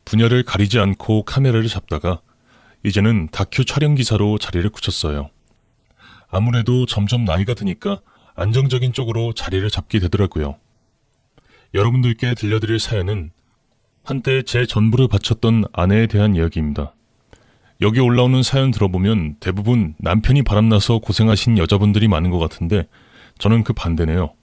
분야를 가리지 않고 카메라를 잡다가 이제는 다큐 촬영 기사로 자리를 굳혔어요. 아무래도 점점 나이가 드니까 안정적인 쪽으로 자리를 잡게 되더라고요. 여러분들께 들려드릴 사연은 한때 제 전부를 바쳤던 아내에 대한 이야기입니다. 여기 올라오는 사연 들어보면 대부분 남편이 바람나서 고생하신 여자분들이 많은 것 같은데 저는 그 반대네요.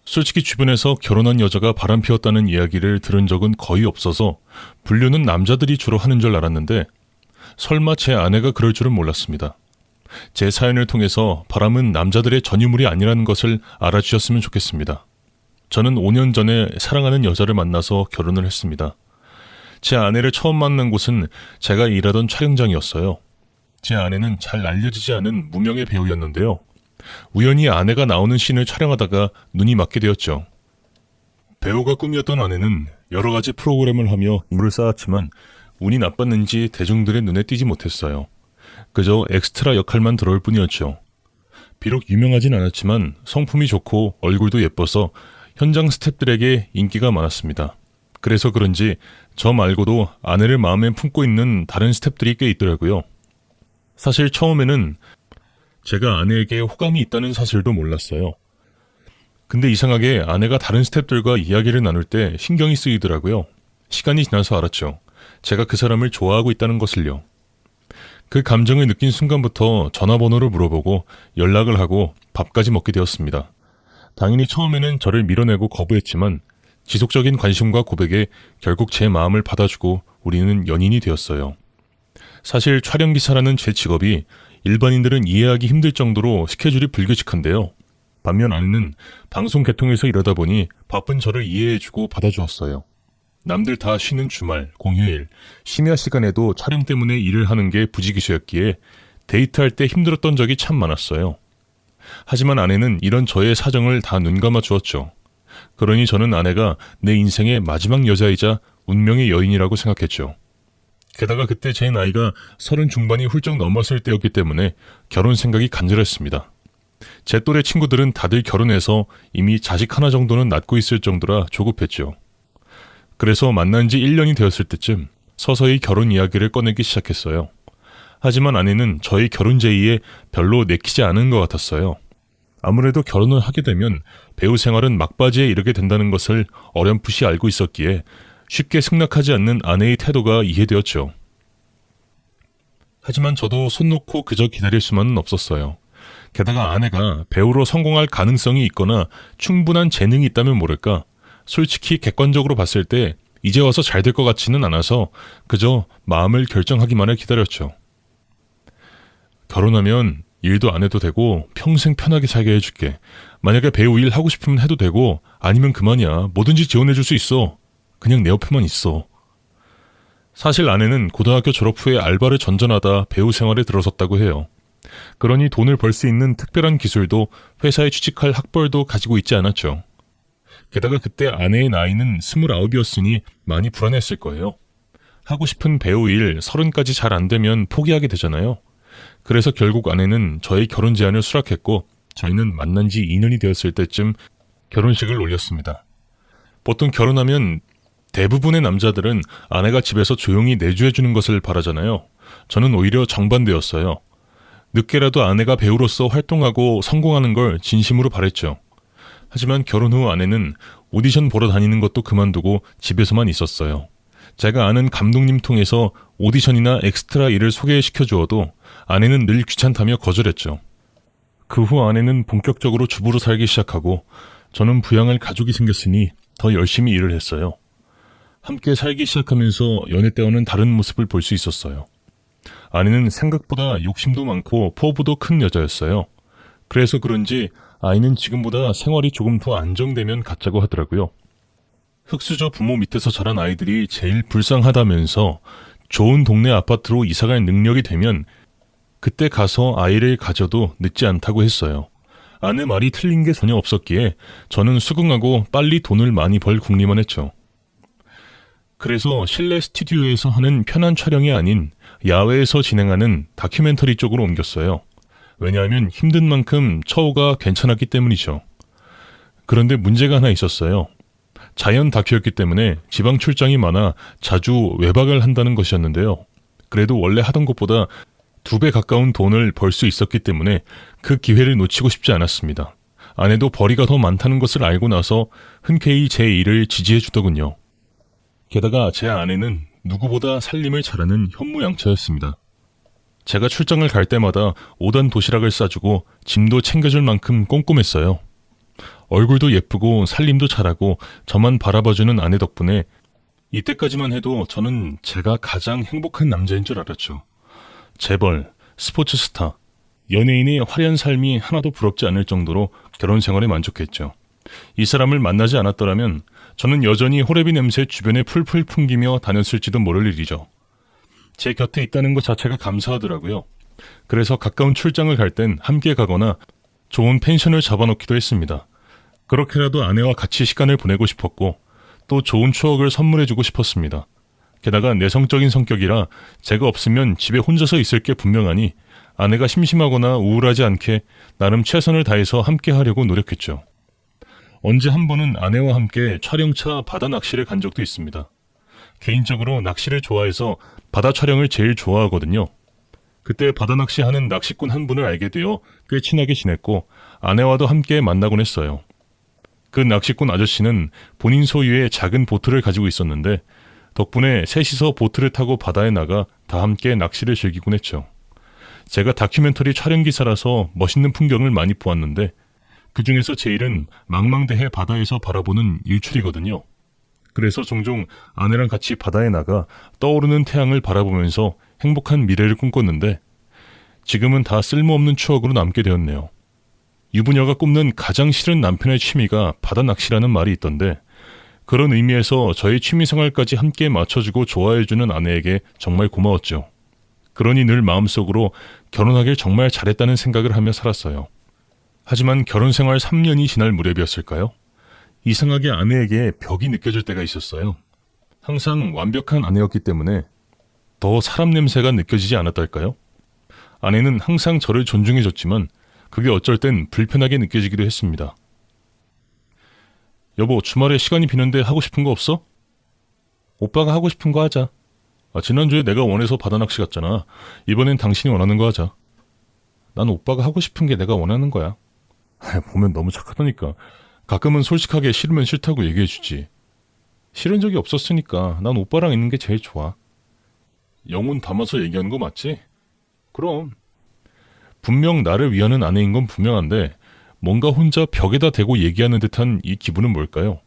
솔직히 주변에서 결혼한 여자가 바람 피웠다는 이야기를 들은 적은 거의 없어서 분류는 남자들이 주로 하는 줄 알았는데 설마 제 아내가 그럴 줄은 몰랐습니다. 제 사연을 통해서 바람은 남자들의 전유물이 아니라는 것을 알아주셨으면 좋겠습니다. 저는 5년 전에 사랑하는 여자를 만나서 결혼을 했습니다. 제 아내를 처음 만난 곳은 제가 일하던 촬영장이었어요. 제 아내는 잘 알려지지 않은 무명의 배우였는데요. 우연히 아내가 나오는 씬을 촬영하다가 눈이 맞게 되었죠. 배우가 꿈이었던 아내는 여러 가지 프로그램을 하며 인물을 쌓았지만 운이 나빴는지 대중들의 눈에 띄지 못했어요. 그저 엑스트라 역할만 들어올 뿐이었죠. 비록 유명하진 않았지만 성품이 좋고 얼굴도 예뻐서 현장 스태프들에게 인기가 많았습니다. 그래서 그런지 저 말고도 아내를 마음에 품고 있는 다른 스태프들이 꽤 있더라고요. 사실 처음에는 제가 아내에게 호감이 있다는 사실도 몰랐어요. 근데 이상하게 아내가 다른 스태프들과 이야기를 나눌 때 신경이 쓰이더라고요. 시간이 지나서 알았죠. 제가 그 사람을 좋아하고 있다는 것을요. 그 감정을 느낀 순간부터 전화번호를 물어보고 연락을 하고 밥까지 먹게 되었습니다. 당연히 처음에는 저를 밀어내고 거부했지만 지속적인 관심과 고백에 결국 제 마음을 받아주고 우리는 연인이 되었어요. 사실 촬영기사라는 제 직업이 일반인들은 이해하기 힘들 정도로 스케줄이 불규칙한데요. 반면 아내는 방송 개통에서 일하다 보니 바쁜 저를 이해해주고 받아주었어요. 남들 다 쉬는 주말, 공휴일, 심야 시간에도 촬영 때문에 일을 하는 게 부지기수였기에 데이트할 때 힘들었던 적이 참 많았어요. 하지만 아내는 이런 저의 사정을 다 눈감아 주었죠. 그러니 저는 아내가 내 인생의 마지막 여자이자 운명의 여인이라고 생각했죠. 게다가 그때 제 나이가 30 중반이 훌쩍 넘었을 때였기 때문에 결혼 생각이 간절했습니다. 제 또래 친구들은 다들 결혼해서 이미 자식 하나 정도는 낳고 있을 정도라 조급했죠. 그래서 만난 지 1년이 되었을 때쯤 서서히 결혼 이야기를 꺼내기 시작했어요. 하지만 아내는 저의 결혼 제의에 별로 내키지 않은 것 같았어요. 아무래도 결혼을 하게 되면 배우 생활은 막바지에 이르게 된다는 것을 어렴풋이 알고 있었기에 쉽게 승낙하지 않는 아내의 태도가 이해되었죠. 하지만 저도 손 놓고 그저 기다릴 수만은 없었어요. 게다가 아내가 배우로 성공할 가능성이 있거나 충분한 재능이 있다면 모를까, 솔직히 객관적으로 봤을 때 이제 와서 잘 될 것 같지는 않아서 그저 마음을 결정하기만을 기다렸죠. 결혼하면 일도 안 해도 되고 평생 편하게 살게 해줄게. 만약에 배우 일 하고 싶으면 해도 되고 아니면 그만이야. 뭐든지 지원해줄 수 있어. 그냥 내 옆에만 있어. 사실 아내는 고등학교 졸업 후에 알바를 전전하다 배우 생활에 들어섰다고 해요. 그러니 돈을 벌 수 있는 특별한 기술도 회사에 취직할 학벌도 가지고 있지 않았죠. 게다가 그때 아내의 나이는 29이었으니 많이 불안했을 거예요. 하고 싶은 배우 일 30까지 잘 안 되면 포기하게 되잖아요. 그래서 결국 아내는 저의 결혼 제안을 수락했고 저희는 만난 지 2년이 되었을 때쯤 결혼식을 올렸습니다. 보통 결혼하면 대부분의 남자들은 아내가 집에서 조용히 내조해주는 것을 바라잖아요. 저는 오히려 정반대였어요. 늦게라도 아내가 배우로서 활동하고 성공하는 걸 진심으로 바랬죠. 하지만 결혼 후 아내는 오디션 보러 다니는 것도 그만두고 집에서만 있었어요. 제가 아는 감독님 통해서 오디션이나 엑스트라 일을 소개시켜 주어도 아내는 늘 귀찮다며 거절했죠. 그 후 아내는 본격적으로 주부로 살기 시작하고 저는 부양할 가족이 생겼으니 더 열심히 일을 했어요. 함께 살기 시작하면서 연애 때와는 다른 모습을 볼 수 있었어요. 아내는 생각보다 욕심도 많고 포부도 큰 여자였어요. 그래서 그런지 아이는 지금보다 생활이 조금 더 안정되면 갖자고 하더라고요. 흙수저 부모 밑에서 자란 아이들이 제일 불쌍하다면서 좋은 동네 아파트로 이사갈 능력이 되면 그때 가서 아이를 가져도 늦지 않다고 했어요. 아내 말이 틀린 게 전혀 없었기에 저는 수긍하고 빨리 돈을 많이 벌 궁리만 했죠. 그래서 실내 스튜디오에서 하는 편한 촬영이 아닌 야외에서 진행하는 다큐멘터리 쪽으로 옮겼어요. 왜냐하면 힘든 만큼 처우가 괜찮았기 때문이죠. 그런데 문제가 하나 있었어요. 자연 다큐였기 때문에 지방 출장이 많아 자주 외박을 한다는 것이었는데요. 그래도 원래 하던 것보다 2배 가까운 돈을 벌 수 있었기 때문에 그 기회를 놓치고 싶지 않았습니다. 아내도 벌이가 더 많다는 것을 알고 나서 흔쾌히 제 일을 지지해 주더군요. 게다가 제 아내는 누구보다 살림을 잘하는 현모양처였습니다. 제가 출장을 갈 때마다 5단 도시락을 싸주고 짐도 챙겨줄 만큼 꼼꼼했어요. 얼굴도 예쁘고 살림도 잘하고 저만 바라봐주는 아내 덕분에 이때까지만 해도 저는 제가 가장 행복한 남자인 줄 알았죠. 재벌, 스포츠 스타, 연예인의 화려한 삶이 하나도 부럽지 않을 정도로 결혼 생활에 만족했죠. 이 사람을 만나지 않았더라면 저는 여전히 호레비 냄새 주변에 풀풀 풍기며 다녔을지도 모를 일이죠. 제 곁에 있다는 것 자체가 감사하더라고요. 그래서 가까운 출장을 갈 땐 함께 가거나 좋은 펜션을 잡아놓기도 했습니다. 그렇게라도 아내와 같이 시간을 보내고 싶었고 또 좋은 추억을 선물해주고 싶었습니다. 게다가 내성적인 성격이라 제가 없으면 집에 혼자서 있을 게 분명하니 아내가 심심하거나 우울하지 않게 나름 최선을 다해서 함께 하려고 노력했죠. 언제 한 번은 아내와 함께 촬영차 바다 낚시를 간 적도 있습니다. 개인적으로 낚시를 좋아해서 바다 촬영을 제일 좋아하거든요. 그때 바다 낚시하는 낚시꾼 한 분을 알게 되어 꽤 친하게 지냈고 아내와도 함께 만나곤 했어요. 그 낚시꾼 아저씨는 본인 소유의 작은 보트를 가지고 있었는데 덕분에 셋이서 보트를 타고 바다에 나가 다 함께 낚시를 즐기곤 했죠. 제가 다큐멘터리 촬영기사라서 멋있는 풍경을 많이 보았는데 그 중에서 제일은 망망대해 바다에서 바라보는 일출이거든요. 그래서 종종 아내랑 같이 바다에 나가 떠오르는 태양을 바라보면서 행복한 미래를 꿈꿨는데 지금은 다 쓸모없는 추억으로 남게 되었네요. 유부녀가 꼽는 가장 싫은 남편의 취미가 바다 낚시라는 말이 있던데 그런 의미에서 저의 취미생활까지 함께 맞춰주고 좋아해주는 아내에게 정말 고마웠죠. 그러니 늘 마음속으로 결혼하길 정말 잘했다는 생각을 하며 살았어요. 하지만 결혼생활 3년이 지날 무렵이었을까요? 이상하게 아내에게 벽이 느껴질 때가 있었어요. 항상 완벽한 아내였기 때문에 더 사람 냄새가 느껴지지 않았달까요? 아내는 항상 저를 존중해줬지만 그게 어쩔 땐 불편하게 느껴지기도 했습니다. 여보, 주말에 시간이 비는데 하고 싶은 거 없어? 오빠가 하고 싶은 거 하자. 지난주에 내가 원해서 바다 낚시 갔잖아. 이번엔 당신이 원하는 거 하자. 난 오빠가 하고 싶은 게 내가 원하는 거야. 보면 너무 착하다니까. 가끔은 솔직하게 싫으면 싫다고 얘기해주지. 싫은 적이 없었으니까 난 오빠랑 있는 게 제일 좋아. 영혼 담아서 얘기하는 거 맞지? 그럼. 분명 나를 위하는 아내인 건 분명한데 뭔가 혼자 벽에다 대고 얘기하는 듯한 이 기분은 뭘까요?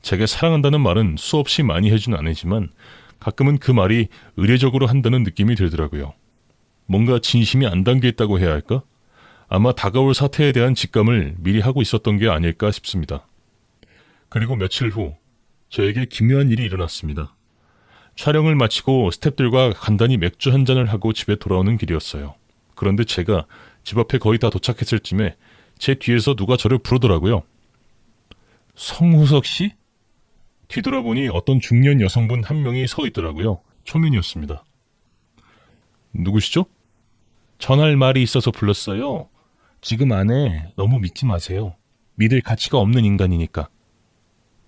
제게 사랑한다는 말은 수없이 많이 해준 아내지만 가끔은 그 말이 의례적으로 한다는 느낌이 들더라고요. 뭔가 진심이 안 담겨있다고 해야 할까? 아마 다가올 사태에 대한 직감을 미리 하고 있었던 게 아닐까 싶습니다. 그리고 며칠 후 저에게 기묘한 일이 일어났습니다. 촬영을 마치고 스태프들과 간단히 맥주 한 잔을 하고 집에 돌아오는 길이었어요. 그런데 제가 집 앞에 거의 다 도착했을 쯤에 제 뒤에서 누가 저를 부르더라고요. 성후석 씨? 뒤돌아보니 어떤 중년 여성분 한 명이 서 있더라고요. 초면이었습니다. 누구시죠? 전할 말이 있어서 불렀어요. 지금 아내 너무 믿지 마세요. 믿을 가치가 없는 인간이니까.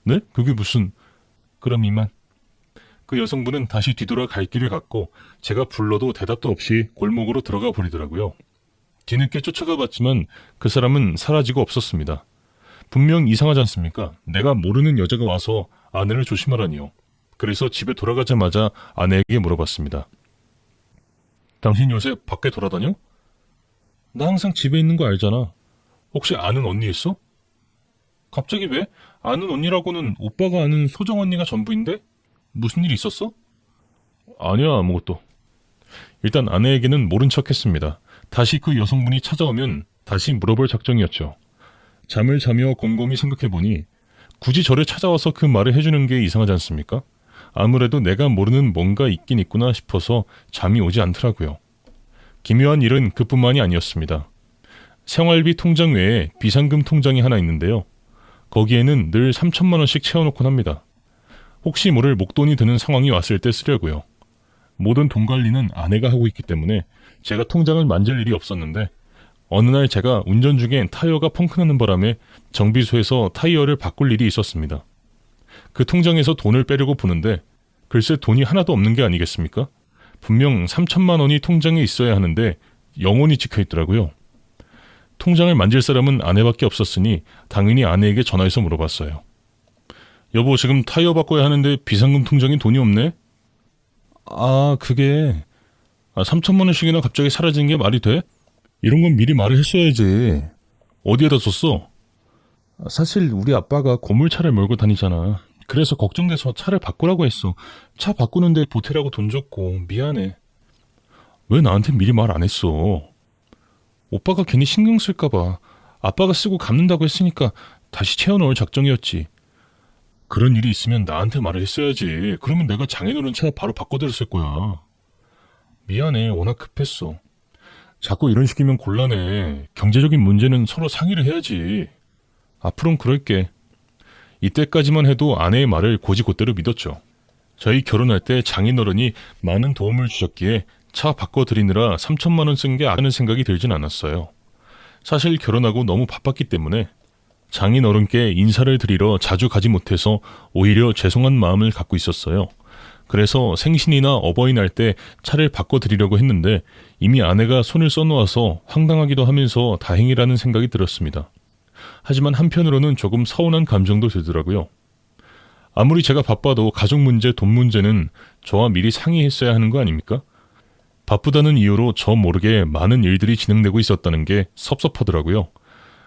네? 그게 무슨... 그럼 이만. 그 여성분은 다시 뒤돌아 갈 길을 갔고 제가 불러도 대답도 없이 골목으로 들어가 버리더라고요. 뒤늦게 쫓아가 봤지만 그 사람은 사라지고 없었습니다. 분명 이상하지 않습니까? 내가 모르는 여자가 와서 아내를 조심하라니요. 그래서 집에 돌아가자마자 아내에게 물어봤습니다. 당신 요새 밖에 돌아다녀? 나 항상 집에 있는 거 알잖아. 혹시 아는 언니 있어? 갑자기 왜? 아는 언니라고는 오빠가 아는 소정 언니가 전부인데? 무슨 일 있었어? 아니야, 아무것도. 일단 아내에게는 모른 척 했습니다. 다시 그 여성분이 찾아오면 다시 물어볼 작정이었죠. 잠을 자며 곰곰이 생각해보니 굳이 저를 찾아와서 그 말을 해주는 게 이상하지 않습니까? 아무래도 내가 모르는 뭔가 있긴 있구나 싶어서 잠이 오지 않더라고요. 기묘한 일은 그뿐만이 아니었습니다. 생활비 통장 외에 비상금 통장이 하나 있는데요. 거기에는 늘 3천만 원씩 채워놓곤 합니다. 혹시 모를 목돈이 드는 상황이 왔을 때 쓰려고요. 모든 돈 관리는 아내가 하고 있기 때문에 제가 통장을 만질 일이 없었는데 어느 날 제가 운전 중에 타이어가 펑크나는 바람에 정비소에서 타이어를 바꿀 일이 있었습니다. 그 통장에서 돈을 빼려고 보는데 글쎄 돈이 하나도 없는 게 아니겠습니까? 분명 3천만 원이 통장에 있어야 하는데 0원이 찍혀 있더라고요. 통장을 만질 사람은 아내밖에 없었으니 당연히 아내에게 전화해서 물어봤어요. 여보, 지금 타이어 바꿔야 하는데 비상금 통장에 돈이 없네? 그게 3천만 원씩이나 갑자기 사라진 게 말이 돼? 이런 건 미리 말을 했어야지. 어디에다 썼어? 사실 우리 아빠가 고물차를 몰고 다니잖아. 그래서 걱정돼서 차를 바꾸라고 했어. 차 바꾸는데 보태라고 돈 줬고 미안해. 왜 나한테 미리 말 안 했어? 오빠가 괜히 신경 쓸까봐. 아빠가 쓰고 갚는다고 했으니까 다시 채워넣을 작정이었지. 그런 일이 있으면 나한테 말을 했어야지. 그러면 내가 장인어른 차 바로 바꿔드렸을 거야. 미안해, 워낙 급했어. 자꾸 이런 식이면 곤란해. 경제적인 문제는 서로 상의를 해야지. 앞으로는 그럴게. 이때까지만 해도 아내의 말을 곧이곧대로 믿었죠. 저희 결혼할 때 장인어른이 많은 도움을 주셨기에 차 바꿔드리느라 3천만 원 쓴 게 아까는 생각이 들진 않았어요. 사실 결혼하고 너무 바빴기 때문에 장인어른께 인사를 드리러 자주 가지 못해서 오히려 죄송한 마음을 갖고 있었어요. 그래서 생신이나 어버이날 때 차를 바꿔드리려고 했는데 이미 아내가 손을 써놓아서 황당하기도 하면서 다행이라는 생각이 들었습니다. 하지만 한편으로는 조금 서운한 감정도 들더라고요. 아무리 제가 바빠도 가족 문제, 돈 문제는 저와 미리 상의했어야 하는 거 아닙니까? 바쁘다는 이유로 저 모르게 많은 일들이 진행되고 있었다는 게 섭섭하더라고요.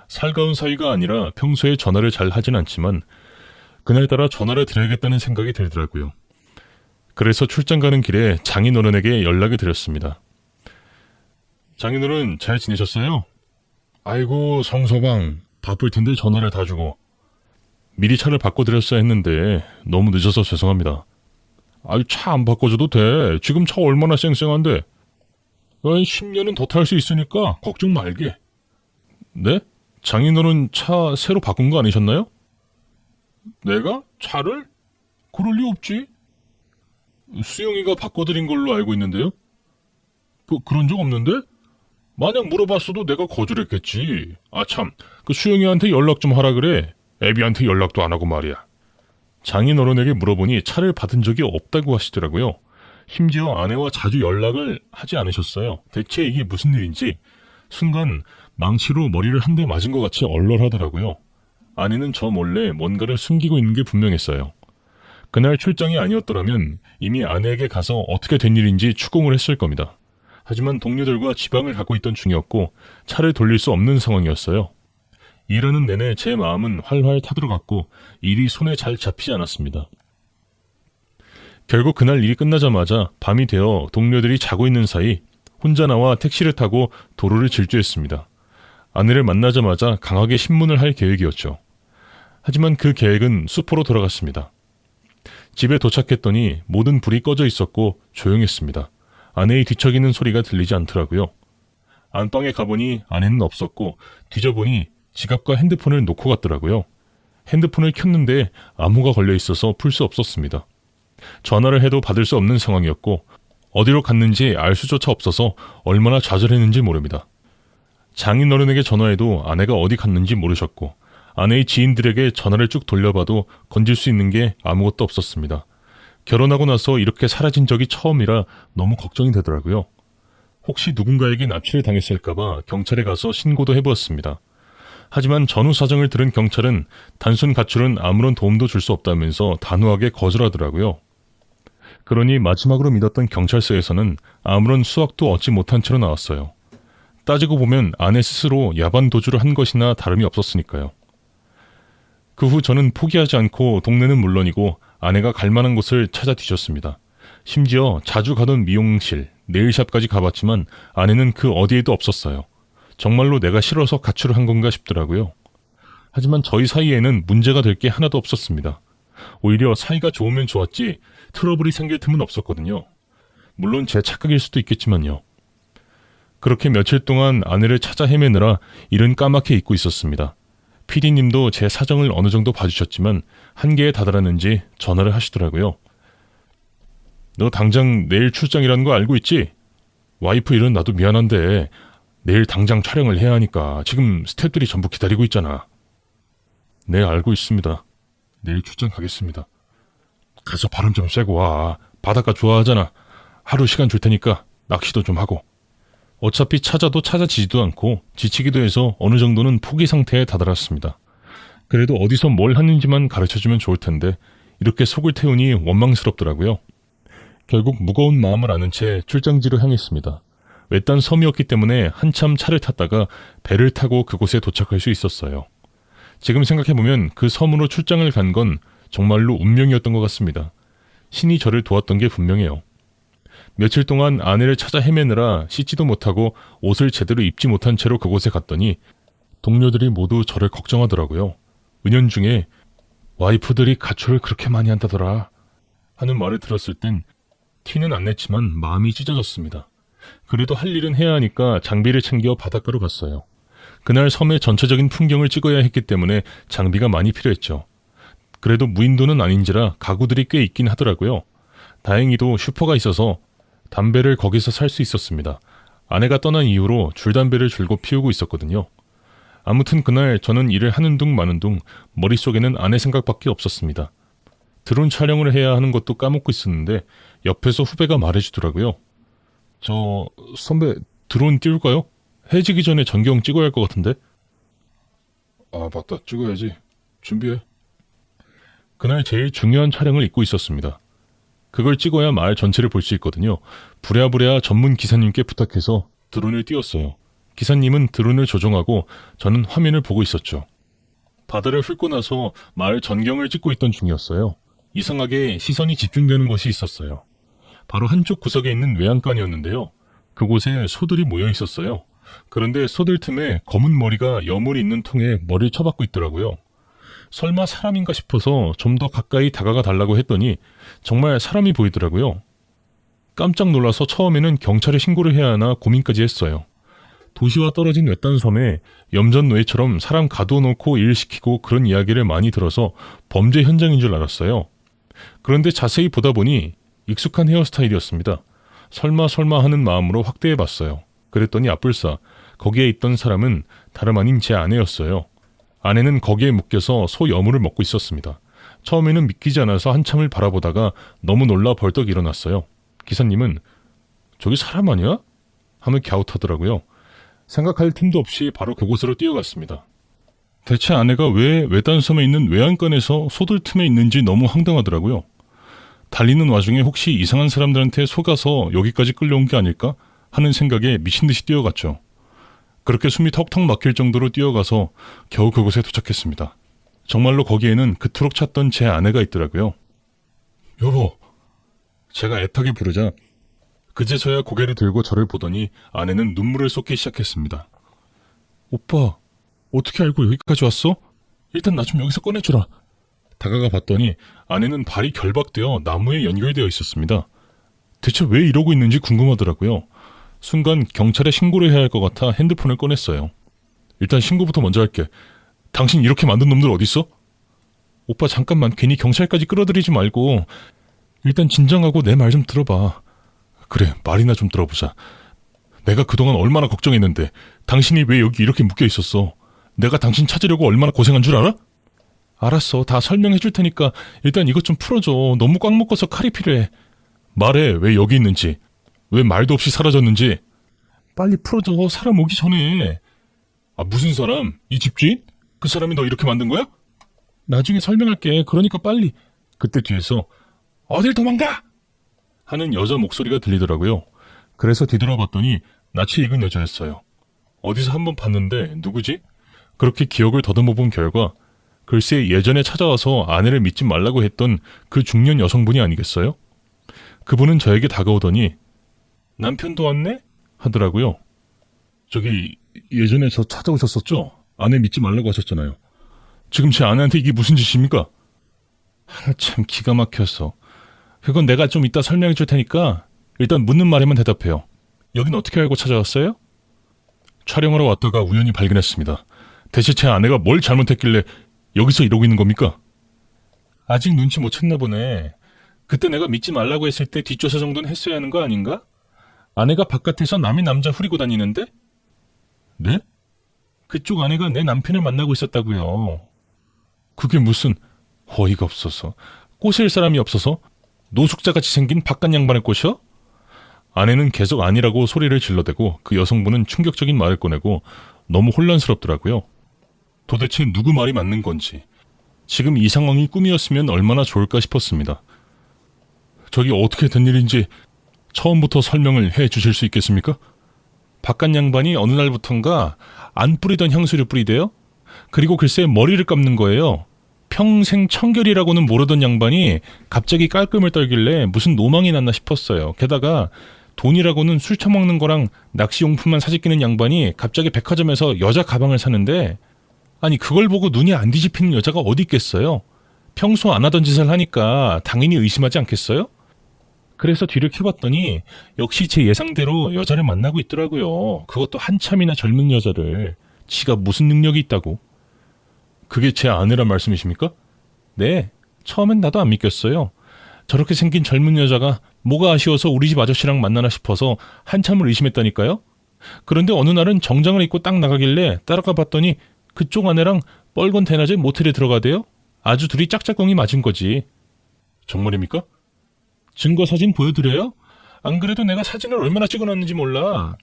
살가운 사이가 아니라 평소에 전화를 잘 하진 않지만 그날따라 전화를 드려야겠다는 생각이 들더라고요. 그래서 출장 가는 길에 장인어른에게 연락을 드렸습니다. 장인어른 잘 지내셨어요? 아이고 성서방, 바쁠 텐데 전화를 다 주고. 미리 차를 바꿔드렸어야 했는데 너무 늦어서 죄송합니다. 차 안 바꿔줘도 돼. 지금 차 얼마나 쌩쌩한데. 10년은 더 탈 수 있으니까 걱정 말게. 네? 장인어른 차 새로 바꾼 거 아니셨나요? 내가? 차를? 그럴 리 없지. 수영이가 바꿔드린 걸로 알고 있는데요? 그런 적 없는데? 만약 물어봤어도 내가 거절했겠지. 참, 수영이한테 연락 좀 하라 그래. 애비한테 연락도 안 하고 말이야. 장인어른에게 물어보니 차를 받은 적이 없다고 하시더라고요. 심지어 아내와 자주 연락을 하지 않으셨어요. 대체 이게 무슨 일인지 순간 망치로 머리를 한 대 맞은 것 같이 얼얼하더라고요. 아내는 저 몰래 뭔가를 숨기고 있는 게 분명했어요. 그날 출장이 아니었더라면 이미 아내에게 가서 어떻게 된 일인지 추궁을 했을 겁니다. 하지만 동료들과 지방을 갖고 있던 중이었고 차를 돌릴 수 없는 상황이었어요. 일하는 내내 제 마음은 활활 타들어갔고 일이 손에 잘 잡히지 않았습니다. 결국 그날 일이 끝나자마자 밤이 되어 동료들이 자고 있는 사이 혼자 나와 택시를 타고 도로를 질주했습니다. 아내를 만나자마자 강하게 신문을 할 계획이었죠. 하지만 그 계획은 수포로 돌아갔습니다. 집에 도착했더니 모든 불이 꺼져 있었고 조용했습니다. 아내의 뒤척이는 소리가 들리지 않더라고요. 안방에 가보니 아내는 없었고 뒤져보니 지갑과 핸드폰을 놓고 갔더라고요. 핸드폰을 켰는데 암호가 걸려 있어서 풀 수 없었습니다. 전화를 해도 받을 수 없는 상황이었고 어디로 갔는지 알 수조차 없어서 얼마나 좌절했는지 모릅니다. 장인어른에게 전화해도 아내가 어디 갔는지 모르셨고 아내의 지인들에게 전화를 쭉 돌려봐도 건질 수 있는 게 아무것도 없었습니다. 결혼하고 나서 이렇게 사라진 적이 처음이라 너무 걱정이 되더라고요. 혹시 누군가에게 납치를 당했을까봐 경찰에 가서 신고도 해보았습니다. 하지만 전후 사정을 들은 경찰은 단순 가출은 아무런 도움도 줄 수 없다면서 단호하게 거절하더라고요. 그러니 마지막으로 믿었던 경찰서에서는 아무런 수확도 얻지 못한 채로 나왔어요. 따지고 보면 아내 스스로 야반 도주를 한 것이나 다름이 없었으니까요. 그 후 저는 포기하지 않고 동네는 물론이고 아내가 갈 만한 곳을 찾아 뒤졌습니다. 심지어 자주 가던 미용실, 네일샵까지 가봤지만 아내는 그 어디에도 없었어요. 정말로 내가 싫어서 가출을 한 건가 싶더라고요. 하지만 저희 사이에는 문제가 될 게 하나도 없었습니다. 오히려 사이가 좋으면 좋았지 트러블이 생길 틈은 없었거든요. 물론 제 착각일 수도 있겠지만요. 그렇게 며칠 동안 아내를 찾아 헤매느라 일은 까맣게 잊고 있었습니다. PD님도 제 사정을 어느 정도 봐주셨지만 한계에 다다랐는지 전화를 하시더라고요. 너 당장 내일 출장이라는 거 알고 있지? 와이프 일은 나도 미안한데 내일 당장 촬영을 해야 하니까 지금 스태프들이 전부 기다리고 있잖아. 네, 알고 있습니다. 내일 출장 가겠습니다. 가서 바람 좀 쐬고 와. 바닷가 좋아하잖아. 하루 시간 줄 테니까 낚시도 좀 하고. 어차피 찾아도 찾아지지도 않고 지치기도 해서 어느 정도는 포기 상태에 다다랐습니다. 그래도 어디서 뭘 하는지만 가르쳐주면 좋을 텐데 이렇게 속을 태우니 원망스럽더라고요. 결국 무거운 마음을 아는 채 출장지로 향했습니다. 외딴 섬이었기 때문에 한참 차를 탔다가 배를 타고 그곳에 도착할 수 있었어요. 지금 생각해보면 그 섬으로 출장을 간 건 정말로 운명이었던 것 같습니다. 신이 저를 도왔던 게 분명해요. 며칠 동안 아내를 찾아 헤매느라 씻지도 못하고 옷을 제대로 입지 못한 채로 그곳에 갔더니 동료들이 모두 저를 걱정하더라고요. 은연중에 와이프들이 가출을 그렇게 많이 한다더라 하는 말을 들었을 땐 티는 안 냈지만 마음이 찢어졌습니다. 그래도 할 일은 해야 하니까 장비를 챙겨 바닷가로 갔어요. 그날 섬의 전체적인 풍경을 찍어야 했기 때문에 장비가 많이 필요했죠. 그래도 무인도는 아닌지라 가구들이 꽤 있긴 하더라고요. 다행히도 슈퍼가 있어서 담배를 거기서 살 수 있었습니다. 아내가 떠난 이후로 줄담배를 줄곧 피우고 있었거든요. 아무튼 그날 저는 일을 하는 둥 마는 둥 머릿속에는 아내 생각밖에 없었습니다. 드론 촬영을 해야 하는 것도 까먹고 있었는데 옆에서 후배가 말해주더라고요. 저 선배 드론 띄울까요? 해지기 전에 전경 찍어야 할 것 같은데? 아 맞다, 찍어야지. 준비해. 그날 제일 중요한 촬영을 입고 있었습니다. 그걸 찍어야 마을 전체를 볼 수 있거든요. 부랴부랴 전문 기사님께 부탁해서 드론을 띄웠어요. 기사님은 드론을 조종하고 저는 화면을 보고 있었죠. 바다를 훑고 나서 마을 전경을 찍고 있던 중이었어요. 이상하게 시선이 집중되는 곳이 있었어요. 바로 한쪽 구석에 있는 외양간이었는데요. 그곳에 소들이 모여 있었어요. 그런데 소들 틈에 검은 머리가 여물이 있는 통에 머리를 쳐박고 있더라고요. 설마 사람인가 싶어서 좀 더 가까이 다가가 달라고 했더니 정말 사람이 보이더라고요. 깜짝 놀라서 처음에는 경찰에 신고를 해야 하나 고민까지 했어요. 도시와 떨어진 외딴 섬에 염전노예처럼 사람 가둬놓고 일시키고 그런 이야기를 많이 들어서 범죄 현장인 줄 알았어요. 그런데 자세히 보다 보니 익숙한 헤어스타일이었습니다. 설마 하는 마음으로 확대해봤어요. 그랬더니 앞불사 거기에 있던 사람은 다름 아닌 제 아내였어요. 아내는 거기에 묶여서 소 여물을 먹고 있었습니다. 처음에는 믿기지 않아서 한참을 바라보다가 너무 놀라 벌떡 일어났어요. 기사님은 저기 사람 아니야? 하며 갸웃하더라고요. 생각할 틈도 없이 바로 그곳으로 뛰어갔습니다. 대체 아내가 왜 외딴 섬에 있는 외양간에서 소들 틈에 있는지 너무 황당하더라고요. 달리는 와중에 혹시 이상한 사람들한테 속아서 여기까지 끌려온 게 아닐까 하는 생각에 미친 듯이 뛰어갔죠. 그렇게 숨이 턱턱 막힐 정도로 뛰어가서 겨우 그곳에 도착했습니다. 정말로 거기에는 그토록 찾던 제 아내가 있더라고요. 여보, 제가 애타게 부르자 그제서야 고개를 들고 저를 보더니 아내는 눈물을 쏟기 시작했습니다. 오빠, 어떻게 알고 여기까지 왔어? 일단 나 좀 여기서 꺼내주라. 다가가 봤더니 아내는 발이 결박되어 나무에 연결되어 있었습니다. 대체 왜 이러고 있는지 궁금하더라고요. 순간 경찰에 신고를 해야 할 것 같아 핸드폰을 꺼냈어요. 일단 신고부터 먼저 할게. 당신 이렇게 만든 놈들 어딨어? 오빠 잠깐만, 괜히 경찰까지 끌어들이지 말고 일단 진정하고 내 말 좀 들어봐. 그래, 말이나 좀 들어보자. 내가 그동안 얼마나 걱정했는데 당신이 왜 여기 이렇게 묶여 있었어? 내가 당신 찾으려고 얼마나 고생한 줄 알아? 알았어, 다 설명해 줄 테니까 일단 이것 좀 풀어줘. 너무 꽉 묶어서 칼이 필요해. 말해, 왜 여기 있는지. 왜 말도 없이 사라졌는지. 빨리 풀어줘, 사람 오기 전에. 아, 무슨 사람? 이 집주인? 그 사람이 너 이렇게 만든 거야? 나중에 설명할게. 그러니까 빨리. 그때 뒤에서 어딜 도망가! 하는 여자 목소리가 들리더라고요. 그래서 뒤돌아봤더니 낯이 익은 여자였어요. 어디서 한번 봤는데 누구지? 그렇게 기억을 더듬어 본 결과 글쎄 예전에 찾아와서 아내를 믿지 말라고 했던 그 중년 여성분이 아니겠어요? 그분은 저에게 다가오더니 남편도 왔네? 하더라고요. 저기 예전에 저 찾아오셨었죠? 아내 믿지 말라고 하셨잖아요. 지금 제 아내한테 이게 무슨 짓입니까? 참 기가 막혔어. 그건 내가 좀 이따 설명해 줄 테니까 일단 묻는 말에만 대답해요. 여긴 어떻게 알고 찾아왔어요? 촬영하러 왔다가 우연히 발견했습니다. 대체 제 아내가 뭘 잘못했길래 여기서 이러고 있는 겁니까? 아직 눈치 못 챘나 보네. 그때 내가 믿지 말라고 했을 때 뒷조사 정도는 했어야 하는 거 아닌가? 아내가 바깥에서 남의 남자 후리고 다니는데? 네? 그쪽 아내가 내 남편을 만나고 있었다고요. 그게 무슨... 어이가 없어서. 꼬실 사람이 없어서 노숙자같이 생긴 바깥 양반을 꼬셔? 아내는 계속 아니라고 소리를 질러대고 그 여성분은 충격적인 말을 꺼내고 너무 혼란스럽더라고요. 도대체 누구 말이 맞는 건지, 지금 이 상황이 꿈이었으면 얼마나 좋을까 싶었습니다. 저기 어떻게 된 일인지 처음부터 설명을 해 주실 수 있겠습니까? 바깥 양반이 어느 날부턴가 안 뿌리던 향수를 뿌리대요. 그리고 글쎄 머리를 감는 거예요. 평생 청결이라고는 모르던 양반이 갑자기 깔끔을 떨길래 무슨 노망이 났나 싶었어요. 게다가 돈이라고는 술 처먹는 거랑 낚시용품만 사재끼는 양반이 갑자기 백화점에서 여자 가방을 사는데, 아니 그걸 보고 눈이 안 뒤집히는 여자가 어디 있겠어요? 평소 안 하던 짓을 하니까 당연히 의심하지 않겠어요? 그래서 뒤를 켜봤더니 역시 제 예상대로 여자를 만나고 있더라고요. 그것도 한참이나 젊은 여자를. 지가 무슨 능력이 있다고. 그게 제 아내란 말씀이십니까? 네, 처음엔 나도 안 믿겼어요. 저렇게 생긴 젊은 여자가 뭐가 아쉬워서 우리 집 아저씨랑 만나나 싶어서 한참을 의심했다니까요. 그런데 어느 날은 정장을 입고 딱 나가길래 따라가 봤더니 그쪽 아내랑 뻘건 대낮에 모텔에 들어가대요. 아주 둘이 짝짝꿍이 맞은 거지. 정말입니까? 증거 사진 보여드려요? 안 그래도 내가 사진을 얼마나 찍어놨는지 몰라.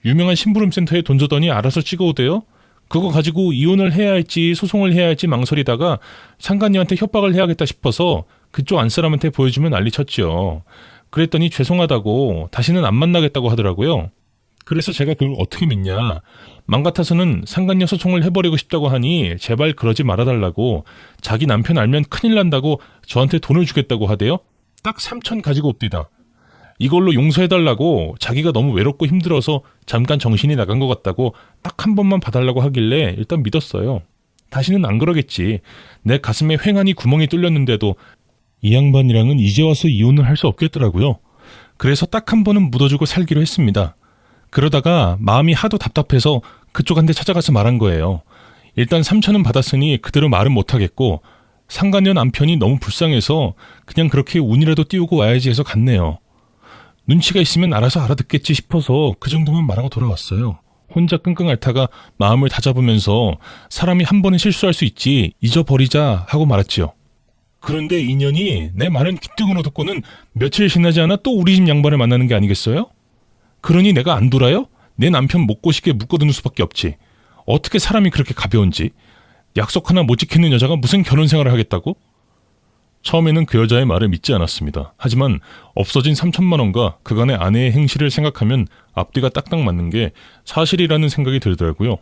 유명한 심부름센터에 돈 주더니 알아서 찍어오대요. 그거 가지고 이혼을 해야 할지 소송을 해야 할지 망설이다가 상간녀한테 협박을 해야겠다 싶어서 그쪽 안사람한테 보여주면 난리쳤지요. 그랬더니 죄송하다고 다시는 안 만나겠다고 하더라고요. 그래서 제가 그걸 어떻게 믿냐. 맘 같아서는 상간녀 소송을 해버리고 싶다고 하니 제발 그러지 말아달라고, 자기 남편 알면 큰일 난다고 저한테 돈을 주겠다고 하대요. 딱 3천 가지고 옵디다. 이걸로 용서해달라고, 자기가 너무 외롭고 힘들어서 잠깐 정신이 나간 것 같다고 딱 한 번만 봐달라고 하길래 일단 믿었어요. 다시는 안 그러겠지. 내 가슴에 횡하니 구멍이 뚫렸는데도 이 양반이랑은 이제 와서 이혼을 할 수 없겠더라고요. 그래서 딱 한 번은 묻어주고 살기로 했습니다. 그러다가 마음이 하도 답답해서 그쪽한테 찾아가서 말한 거예요. 일단 3천은 받았으니 그대로 말은 못하겠고 상간녀 남편이 너무 불쌍해서 그냥 그렇게 운이라도 띄우고 와야지 해서 갔네요. 눈치가 있으면 알아서 알아듣겠지 싶어서 그 정도만 말하고 돌아왔어요. 혼자 끙끙 앓다가 마음을 다잡으면서 사람이 한 번은 실수할 수 있지, 잊어버리자 하고 말았지요. 그런데 인연이 내 말은 기특으로 듣고는 며칠 지나지 않아 또 우리 집 양반을 만나는 게 아니겠어요? 그러니 내가 안 돌아요? 내 남편 못 꼬시게 묶어두는 수밖에 없지. 어떻게 사람이 그렇게 가벼운지. 약속 하나 못 지키는 여자가 무슨 결혼 생활을 하겠다고? 처음에는 그 여자의 말을 믿지 않았습니다. 하지만 없어진 3천만 원과 그간의 아내의 행실을 생각하면 앞뒤가 딱딱 맞는 게 사실이라는 생각이 들더라고요.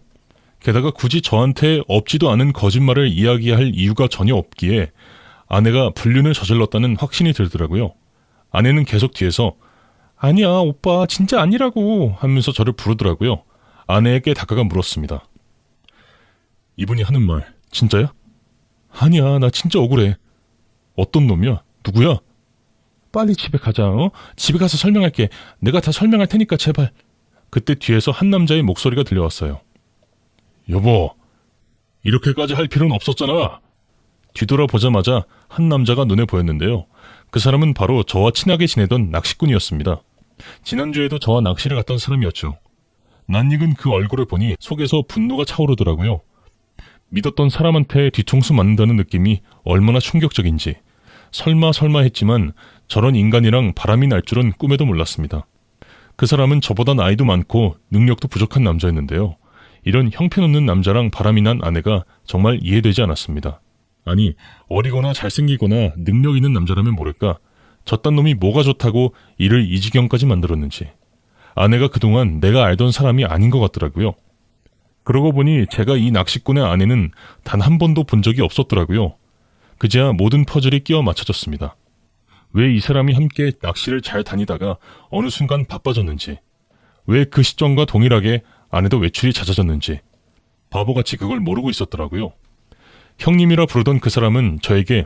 게다가 굳이 저한테 없지도 않은 거짓말을 이야기할 이유가 전혀 없기에 아내가 불륜을 저질렀다는 확신이 들더라고요. 아내는 계속 뒤에서 아니야 오빠 진짜 아니라고 하면서 저를 부르더라고요. 아내에게 다가가 물었습니다. 이분이 하는 말 진짜야? 아니야 나 진짜 억울해. 어떤 놈이야? 누구야? 빨리 집에 가자. 집에 가서 설명할게. 내가 다 설명할 테니까 제발. 그때 뒤에서 한 남자의 목소리가 들려왔어요. 여보, 이렇게까지 할 필요는 없었잖아. 뒤돌아보자마자 한 남자가 눈에 보였는데요. 그 사람은 바로 저와 친하게 지내던 낚시꾼이었습니다. 지난주에도 저와 낚시를 갔던 사람이었죠. 낯익은 그 얼굴을 보니 속에서 분노가 차오르더라고요. 믿었던 사람한테 뒤통수 맞는다는 느낌이 얼마나 충격적인지. 설마 했지만 저런 인간이랑 바람이 날 줄은 꿈에도 몰랐습니다. 그 사람은 저보다 나이도 많고 능력도 부족한 남자였는데요. 이런 형편없는 남자랑 바람이 난 아내가 정말 이해되지 않았습니다. 아니, 어리거나 잘생기거나 능력 있는 남자라면 모를까 저딴 놈이 뭐가 좋다고 이를 이 지경까지 만들었는지. 아내가 그동안 내가 알던 사람이 아닌 것 같더라고요. 그러고 보니 제가 이 낚시꾼의 아내는 단 한 번도 본 적이 없었더라고요. 그제야 모든 퍼즐이 끼워 맞춰졌습니다. 왜 이 사람이 함께 낚시를 잘 다니다가 어느 순간 바빠졌는지, 왜 그 시점과 동일하게 아내도 외출이 잦아졌는지 바보같이 그걸 모르고 있었더라고요. 형님이라 부르던 그 사람은 저에게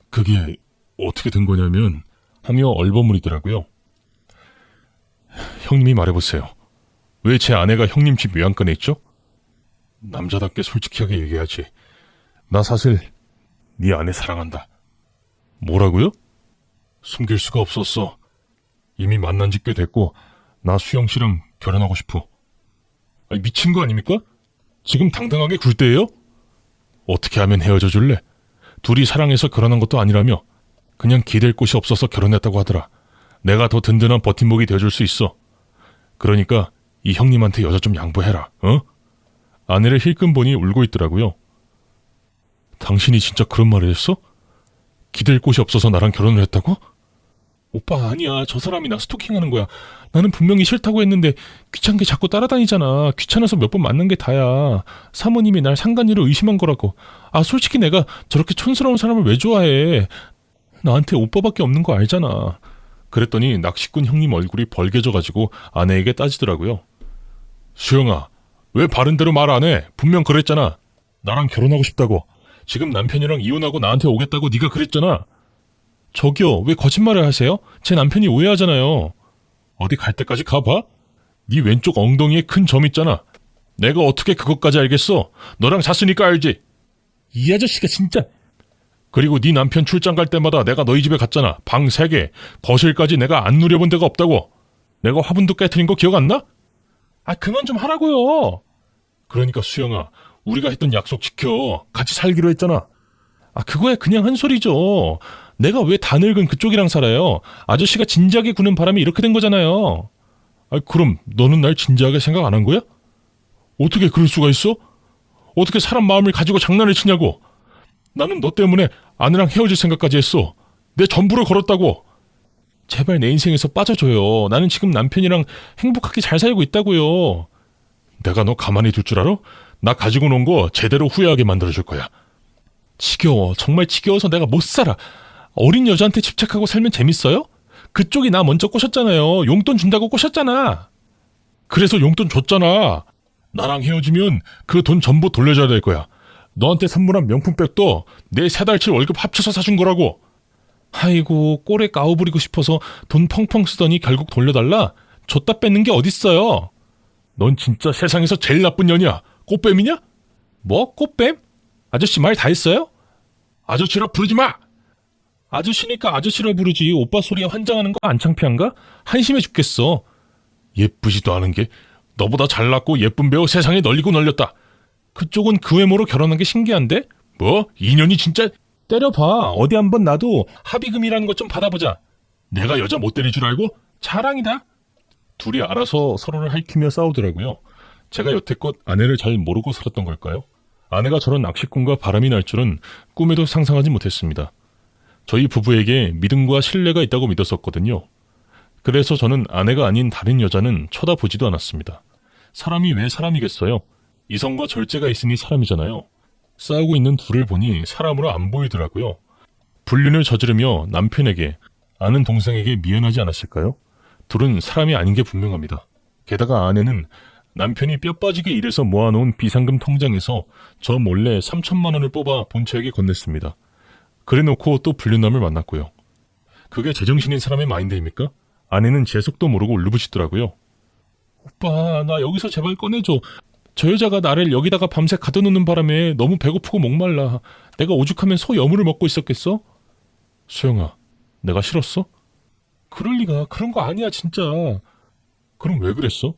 그게 어떻게 된 거냐면 하며 얼버무리더라고요. 형님이 말해보세요. 왜 제 아내가 형님 집 외양간에 있죠? 남자답게 솔직하게 얘기하지. 나 사실 네 아내 사랑한다. 뭐라고요? 숨길 수가 없었어. 이미 만난 지 꽤 됐고 나 수영 씨랑 결혼하고 싶어. 아니, 미친 거 아닙니까? 지금 당당하게 굴 때예요? 어떻게 하면 헤어져 줄래? 둘이 사랑해서 결혼한 것도 아니라며 그냥 기댈 곳이 없어서 결혼했다고 하더라. 내가 더 든든한 버팀목이 되어줄 수 있어. 그러니까 이 형님한테 여자 좀 양보해라. 어? 아내를 힐끔 보니 울고 있더라고요. 당신이 진짜 그런 말을 했어? 기댈 곳이 없어서 나랑 결혼을 했다고? 오빠 아니야. 저 사람이 나 스토킹하는 거야. 나는 분명히 싫다고 했는데 귀찮게 자꾸 따라다니잖아. 귀찮아서 몇 번 만난 게 다야. 사모님이 날 상간이로 의심한 거라고. 아 솔직히 내가 저렇게 촌스러운 사람을 왜 좋아해. 나한테 오빠밖에 없는 거 알잖아. 그랬더니 낚시꾼 형님 얼굴이 벌개져가지고 아내에게 따지더라고요. 수영아, 왜 바른 대로 말 안 해? 분명 그랬잖아. 나랑 결혼하고 싶다고. 지금 남편이랑 이혼하고 나한테 오겠다고 네가 그랬잖아. 저기요, 왜 거짓말을 하세요? 제 남편이 오해하잖아요. 어디 갈 때까지 가봐? 네 왼쪽 엉덩이에 큰 점 있잖아. 내가 어떻게 그것까지 알겠어? 너랑 잤으니까 알지. 이 아저씨가 진짜... 그리고 네 남편 출장 갈 때마다 내가 너희 집에 갔잖아. 방 3개, 거실까지 내가 안 누려본 데가 없다고. 내가 화분도 깨트린 거 기억 안 나? 아 그만 좀 하라고요. 그러니까 수영아, 우리가 했던 약속 지켜. 같이 살기로 했잖아. 아 그거야 그냥 한 소리죠. 내가 왜 다 늙은 그쪽이랑 살아요? 아저씨가 진지하게 구는 바람에 이렇게 된 거잖아요. 아 그럼 너는 날 진지하게 생각 안 한 거야? 어떻게 그럴 수가 있어? 어떻게 사람 마음을 가지고 장난을 치냐고. 나는 너 때문에 아내랑 헤어질 생각까지 했어. 내 전부를 걸었다고. 제발 내 인생에서 빠져줘요. 나는 지금 남편이랑 행복하게 잘 살고 있다고요. 내가 너 가만히 둘 줄 알아? 나 가지고 논 거 제대로 후회하게 만들어줄 거야. 지겨워. 정말 지겨워서 내가 못 살아. 어린 여자한테 집착하고 살면 재밌어요? 그쪽이 나 먼저 꼬셨잖아요. 용돈 준다고 꼬셨잖아. 그래서 용돈 줬잖아. 나랑 헤어지면 그 돈 전부 돌려줘야 될 거야. 너한테 선물한 명품백도 내 3달치 월급 합쳐서 사준 거라고. 아이고 꼴에 까오부리고 싶어서 돈 펑펑 쓰더니 결국 돌려달라? 줬다 뺏는 게 어딨어요. 넌 진짜 세상에서 제일 나쁜 년이야. 꽃뱀이냐? 뭐? 꽃뱀? 아저씨 말 다 했어요? 아저씨라 부르지 마! 아저씨니까 아저씨라 부르지. 오빠 소리에 환장하는 거 안 창피한가? 한심해 죽겠어. 예쁘지도 않은 게 너보다 잘났고 예쁜 배우 세상에 널리고 널렸다. 그쪽은 그 외모로 결혼한 게 신기한데? 뭐? 인연이 진짜... 때려봐. 어디 한번 나도 합의금이라는 것 좀 받아보자. 내가 여자 못 때릴 줄 알고? 자랑이다. 둘이 알아서 서로를 핥히며 싸우더라고요. 제가 여태껏 아내를 잘 모르고 살았던 걸까요? 아내가 저런 낚시꾼과 바람이 날 줄은 꿈에도 상상하지 못했습니다. 저희 부부에게 믿음과 신뢰가 있다고 믿었었거든요. 그래서 저는 아내가 아닌 다른 여자는 쳐다보지도 않았습니다. 사람이 왜 사람이겠어요? 이성과 절제가 있으니 사람이잖아요. 싸우고 있는 둘을 보니 사람으로 안 보이더라고요. 불륜을 저지르며 남편에게, 아는 동생에게 미안하지 않았을까요? 둘은 사람이 아닌 게 분명합니다. 게다가 아내는 남편이 뼈 빠지게 일해서 모아놓은 비상금 통장에서 저 몰래 3천만 원을 뽑아 본처에게 건넸습니다. 그래놓고 또 불륜남을 만났고요. 그게 제정신인 사람의 마인드입니까? 아내는 제 속도 모르고 울부짖더라고요. 오빠, 나 여기서 제발 꺼내줘. 저 여자가 나를 여기다가 밤새 가둬놓는 바람에 너무 배고프고 목말라. 내가 오죽하면 소 여물을 먹고 있었겠어? 수영아, 내가 싫었어? 그럴 리가. 그런 거 아니야 진짜. 그럼 왜 그랬어?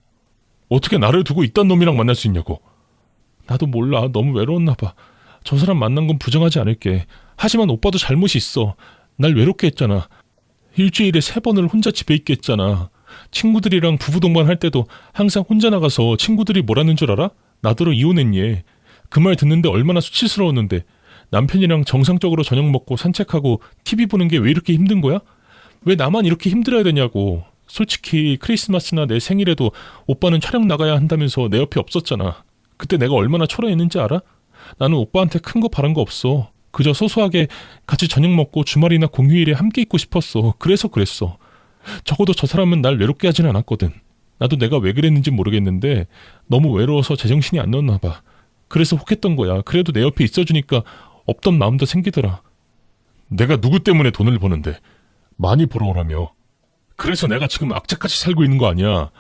어떻게 나를 두고 이딴 놈이랑 만날 수 있냐고. 나도 몰라. 너무 외로웠나 봐. 저 사람 만난 건 부정하지 않을게. 하지만 오빠도 잘못이 있어. 날 외롭게 했잖아. 일주일에 3번을 혼자 집에 있게 했잖아. 친구들이랑 부부동반 할 때도 항상 혼자 나가서 친구들이 뭐라는 줄 알아? 나더러 이혼했니. 그 말 듣는데 얼마나 수치스러웠는데. 남편이랑 정상적으로 저녁 먹고 산책하고 TV 보는 게 왜 이렇게 힘든 거야? 왜 나만 이렇게 힘들어야 되냐고. 솔직히 크리스마스나 내 생일에도 오빠는 촬영 나가야 한다면서 내 옆에 없었잖아. 그때 내가 얼마나 초라했는지 알아? 나는 오빠한테 큰 거 바란 거 없어. 그저 소소하게 같이 저녁 먹고 주말이나 공휴일에 함께 있고 싶었어. 그래서 그랬어. 적어도 저 사람은 날 외롭게 하진 않았거든. 나도 내가 왜 그랬는지 모르겠는데 너무 외로워서 제정신이 안 나왔나 봐. 그래서 혹했던 거야. 그래도 내 옆에 있어주니까 없던 마음도 생기더라. 내가 누구 때문에 돈을 버는데 많이 벌어오라며. 그래서 내가 지금 악착같이 살고 있는 거 아니야.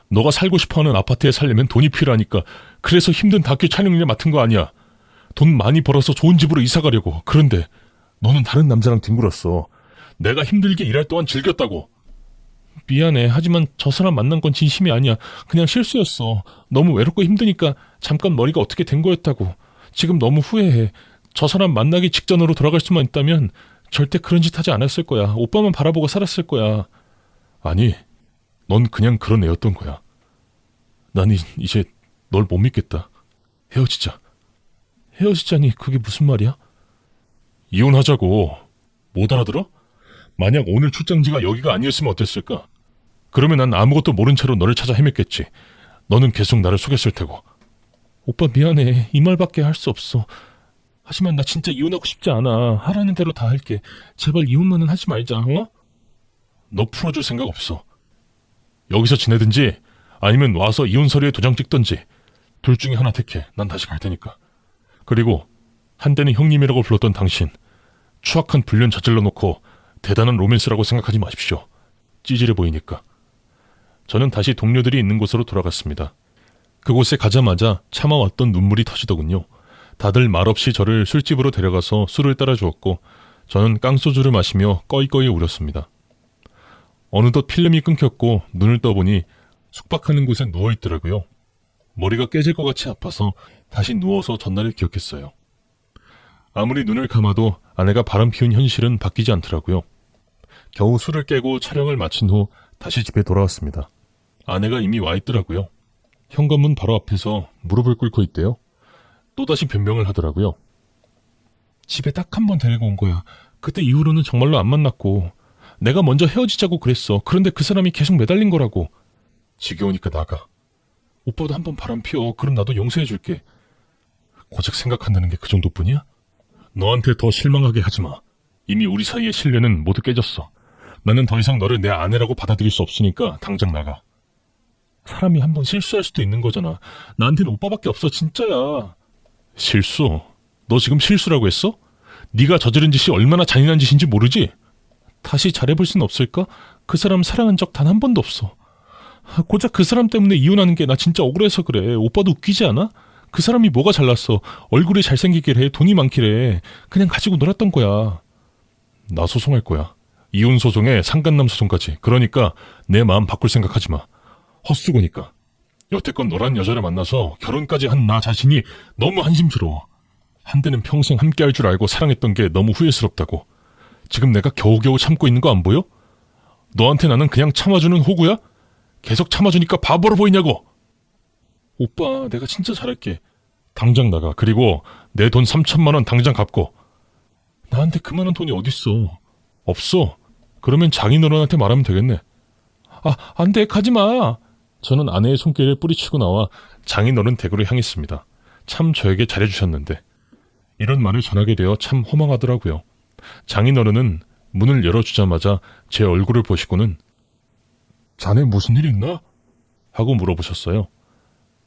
너가 살고 싶어하는 아파트에 살려면 돈이 필요하니까. 그래서 힘든 다큐 촬영일 맡은 거 아니야. 돈 많이 벌어서 좋은 집으로 이사 가려고. 그런데 너는 다른 남자랑 뒹굴었어. 내가 힘들게 일할 동안 즐겼다고. 미안해. 하지만 저 사람 만난 건 진심이 아니야. 그냥 실수였어. 너무 외롭고 힘드니까 잠깐 머리가 어떻게 된 거였다고. 지금 너무 후회해. 저 사람 만나기 직전으로 돌아갈 수만 있다면 절대 그런 짓 하지 않았을 거야. 오빠만 바라보고 살았을 거야. 아니, 넌 그냥 그런 애였던 거야. 난 이제 널 못 믿겠다. 헤어지자. 헤어지자니 그게 무슨 말이야? 이혼하자고. 못 알아들어? 만약 오늘 출장지가 여기가 아니었으면 어땠을까? 그러면 난 아무것도 모른 채로 너를 찾아 헤맸겠지. 너는 계속 나를 속였을 테고. 오빠 미안해. 이 말밖에 할 수 없어. 하지만 나 진짜 이혼하고 싶지 않아. 하라는 대로 다 할게. 제발 이혼만은 하지 말자. 어? 너 풀어줄 생각 없어. 여기서 지내든지 아니면 와서 이혼 서류에 도장 찍든지 둘 중에 하나 택해. 난 다시 갈 테니까. 그리고 한때는 형님이라고 불렀던 당신, 추악한 불륜 저질러 놓고 대단한 로맨스라고 생각하지 마십시오. 찌질해 보이니까. 저는 다시 동료들이 있는 곳으로 돌아갔습니다. 그곳에 가자마자 참아왔던 눈물이 터지더군요. 다들 말없이 저를 술집으로 데려가서 술을 따라주었고 저는 깡소주를 마시며 꺼이꺼이 울었습니다. 어느덧 필름이 끊겼고 눈을 떠보니 숙박하는 곳에 누워있더라고요. 머리가 깨질 것 같이 아파서 다시 누워서 전날을 기억했어요. 아무리 눈을 감아도 아내가 바람 피운 현실은 바뀌지 않더라고요. 겨우 술을 깨고 촬영을 마친 후 다시 집에 돌아왔습니다. 아내가 이미 와 있더라고요. 현관문 바로 앞에서 무릎을 꿇고 있대요. 또다시 변명을 하더라고요. 집에 딱 한 번 데리고 온 거야. 그때 이후로는 정말로 안 만났고 내가 먼저 헤어지자고 그랬어. 그런데 그 사람이 계속 매달린 거라고. 지겨우니까 나가. 오빠도 한번 바람 피워. 그럼 나도 용서해줄게. 고작 생각한다는 게 그 정도뿐이야? 너한테 더 실망하게 하지 마. 이미 우리 사이의 신뢰는 모두 깨졌어. 나는 더 이상 너를 내 아내라고 받아들일 수 없으니까 당장 나가. 사람이 한번 실수할 수도 있는 거잖아. 나한테는 오빠밖에 없어. 진짜야. 실수? 너 지금 실수라고 했어? 네가 저지른 짓이 얼마나 잔인한 짓인지 모르지? 다시 잘해볼 순 없을까? 그 사람 사랑한 적 단 한 번도 없어. 고작 그 사람 때문에 이혼하는 게 나 진짜 억울해서 그래. 오빠도 웃기지 않아? 그 사람이 뭐가 잘났어. 얼굴이 잘생기기래. 돈이 많기래. 그냥 가지고 놀았던 거야. 나 소송할 거야. 이혼 소송에 상간남 소송까지. 그러니까 내 마음 바꿀 생각하지 마. 헛수고니까. 여태껏 너란 여자를 만나서 결혼까지 한 나 자신이 너무 한심스러워. 한때는 평생 함께할 줄 알고 사랑했던 게 너무 후회스럽다고. 지금 내가 겨우겨우 참고 있는 거 안 보여? 너한테 나는 그냥 참아주는 호구야? 계속 참아주니까 바보로 보이냐고. 오빠, 내가 진짜 잘할게. 당장 나가. 그리고 내 돈 3천만 원 당장 갚고. 나한테 그만한 돈이 어딨어. 없어. 그러면 장인어른한테 말하면 되겠네. 아, 안 돼. 가지마. 저는 아내의 손길을 뿌리치고 나와 장인어른 댁으로 향했습니다. 참 저에게 잘해주셨는데. 이런 말을 전하게 되어 참 허망하더라고요. 장인어른은 문을 열어주자마자 제 얼굴을 보시고는 자네 무슨 일 있나? 하고 물어보셨어요.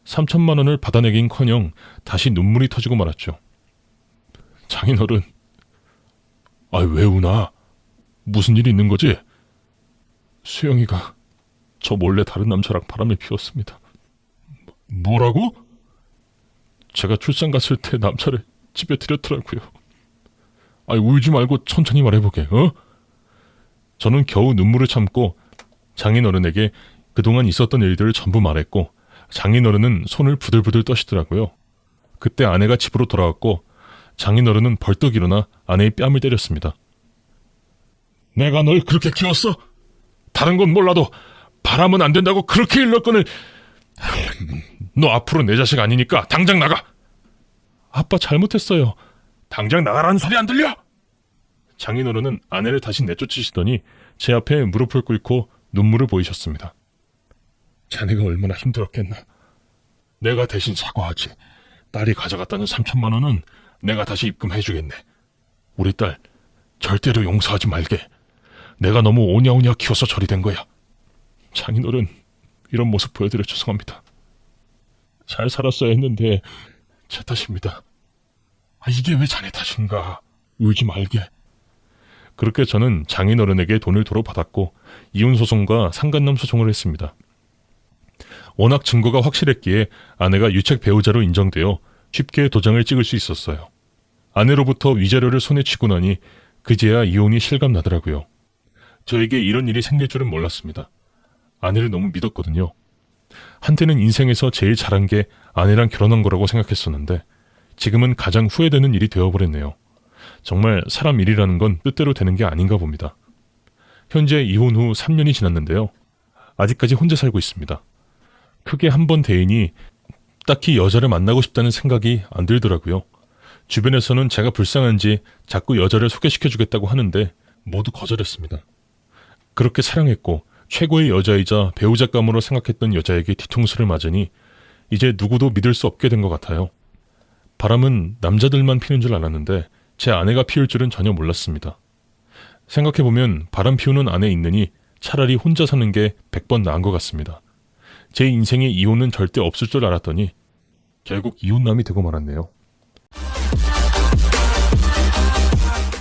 3천만 원을 받아내긴커녕 다시 눈물이 터지고 말았죠. 장인어른, 왜 우나? 무슨 일이 있는 거지? 수영이가 저 몰래 다른 남자랑 바람을 피웠습니다. 뭐라고? 제가 출산 갔을 때 남자를 집에 들였더라고요. 울지 말고 천천히 말해보게, 어? 저는 겨우 눈물을 참고 장인어른에게 그동안 있었던 일들을 전부 말했고 장인어른은 손을 부들부들 떠시더라고요. 그때 아내가 집으로 돌아왔고 장인어른은 벌떡 일어나 아내의 뺨을 때렸습니다. 내가 널 그렇게 키웠어? 다른 건 몰라도 바람은 안 된다고 그렇게 일렀거늘. 너 앞으로 내 자식 아니니까 당장 나가. 아빠 잘못했어요. 당장 나가라는 소리 안 들려? 장인어른은 아내를 다시 내쫓으시더니 제 앞에 무릎을 꿇고 눈물을 보이셨습니다. 자네가 얼마나 힘들었겠나. 내가 대신 사과하지. 딸이 가져갔다는 3천만 원은 내가 다시 입금해주겠네. 우리 딸 절대로 용서하지 말게. 내가 너무 오냐오냐 키워서 저리 된 거야. 장인어른, 이런 모습 보여드려 죄송합니다. 잘 살았어야 했는데 제 탓입니다. 이게 왜 자네 탓인가. 울지 말게. 그렇게 저는 장인어른에게 돈을 도로 받았고 이혼소송과 상간남 소송을 했습니다. 워낙 증거가 확실했기에 아내가 유책 배우자로 인정되어 쉽게 도장을 찍을 수 있었어요. 아내로부터 위자료를 손에 쥐고 나니 그제야 이혼이 실감나더라고요. 저에게 이런 일이 생길 줄은 몰랐습니다. 아내를 너무 믿었거든요. 한때는 인생에서 제일 잘한 게 아내랑 결혼한 거라고 생각했었는데 지금은 가장 후회되는 일이 되어버렸네요. 정말 사람 일이라는 건 뜻대로 되는 게 아닌가 봅니다. 현재 이혼 후 3년이 지났는데요. 아직까지 혼자 살고 있습니다. 크게 한 번 대인이 딱히 여자를 만나고 싶다는 생각이 안 들더라고요. 주변에서는 제가 불쌍한지 자꾸 여자를 소개시켜주겠다고 하는데 모두 거절했습니다. 그렇게 사랑했고 최고의 여자이자 배우자감으로 생각했던 여자에게 뒤통수를 맞으니 이제 누구도 믿을 수 없게 된 것 같아요. 바람은 남자들만 피는 줄 알았는데 제 아내가 피울 줄은 전혀 몰랐습니다. 생각해보면 바람 피우는 아내 있느니 차라리 혼자 사는 게 100번 나은 것 같습니다. 제 인생에 이혼은 절대 없을 줄 알았더니 결국 이혼남이 되고 말았네요.